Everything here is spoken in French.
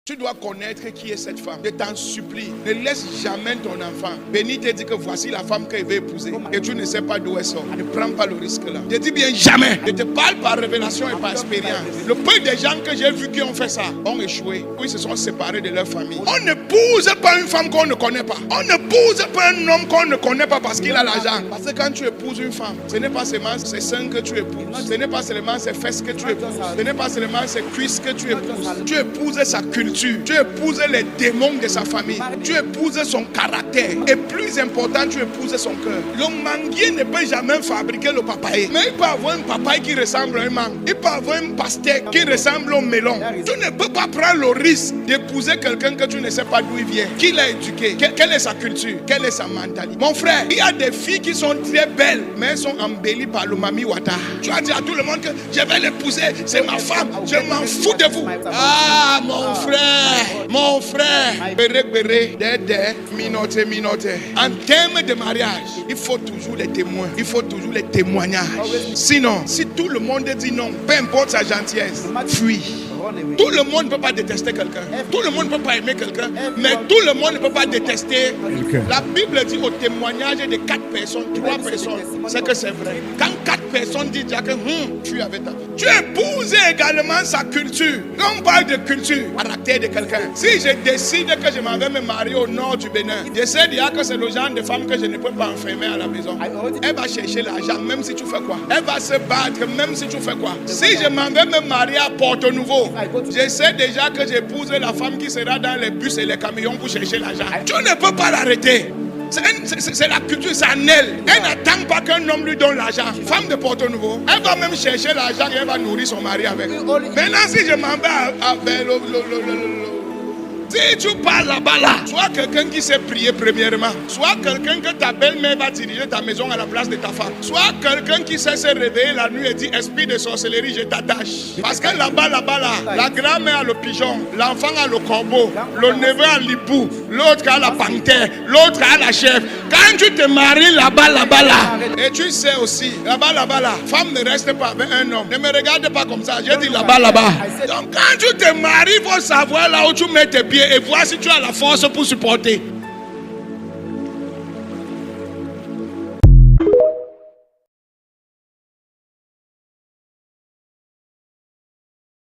Tu dois connaître qui est cette femme. Je t'en supplie, ne laisse jamais ton enfant venir te dire que voici la femme qu'il veut épouser et tu ne sais pas d'où elle sort. Ne prends pas le risque là. Je dis bien jamais. Je te parle par révélation et par expérience. Le peu de gens que j'ai vus qui ont fait ça ont échoué. Ils se sont séparés de leur famille. On n'épouse pas une femme qu'on ne connaît pas. On n'épouse pas un homme qu'on ne connaît pas parce qu'il a l'argent. Parce que quand tu épouses une femme, ce n'est pas seulement ses seins que tu épouses. Ce n'est pas seulement ses fesses que tu épouses. Ce n'est pas seulement ses cuisses que tu épouses. Tu épouses sa culture. Tu épouses les démons de sa famille. Tu épouses son caractère. Et plus important, tu épouses son cœur. Le manguier ne peut jamais fabriquer le papaye. Mais il peut avoir un papaye qui ressemble à un mangue. Il peut avoir un pastèque qui ressemble au melon. Tu ne peux pas prendre le risque d'épouser quelqu'un que tu ne sais pas d'où il vient. Qui l'a éduqué? Quelle est sa culture? Quelle est sa mentalité? Mon frère, il y a des filles qui sont très belles, mais elles sont embellies par le mami wata. Tu vas dire à tout le monde que je vais l'épouser. C'est ma femme. Je m'en fous de vous. Ah, mon frère. Mon frère, béré, dédé, minoté. En termes de mariage, il faut toujours les témoins. Il faut toujours les témoignages. Sinon, si tout le monde dit non, peu importe sa gentillesse, fuis. Tout le monde ne peut pas détester quelqu'un. Tout le monde ne peut pas aimer quelqu'un. Mais tout le monde ne peut pas détester. La Bible dit au témoignage de 4 personnes, 3 personnes, c'est que c'est vrai. Quand 4 personnes disent que tu es avec ta vie. Tu épouses également sa culture. Quand on parle de culture, caractère de quelqu'un. Si je décide que je m'en vais me marier au nord du Bénin, je sais déjà que c'est le genre de femme que je ne peux pas enfermer à la maison. Elle va chercher l'argent même si tu fais quoi. Elle va se battre même si tu fais quoi. Si je m'en vais me marier à Porto Nouveau, je sais déjà que j'épouse la femme qui sera dans les bus et les camions pour chercher l'argent. Tu ne peux pas l'arrêter. C'est la culture, c'est en elle. Elle n'attend pas qu'un homme lui donne l'argent. Femme de Porto Nouveau, elle va même chercher l'argent et elle va nourrir son mari avec. Maintenant, si je m'en vais vers si tu parles là-bas là, soit quelqu'un qui sait prier premièrement, soit quelqu'un que ta belle-mère va diriger ta maison à la place de ta femme, soit quelqu'un qui sait se réveiller la nuit et dit esprit de sorcellerie, je t'attache. Parce que là-bas là, la grand-mère a le pigeon, l'enfant a le corbeau, le neveu a l'hibou, l'autre a la panthère, l'autre a la chèvre. Quand tu te maries là-bas là, et tu sais aussi, là-bas là, femme ne reste pas avec un homme. Ne me regarde pas comme ça, j'ai dit là-bas. Donc quand tu te maries, il faut savoir là où tu mets tes pieds et voir si tu as la force pour supporter.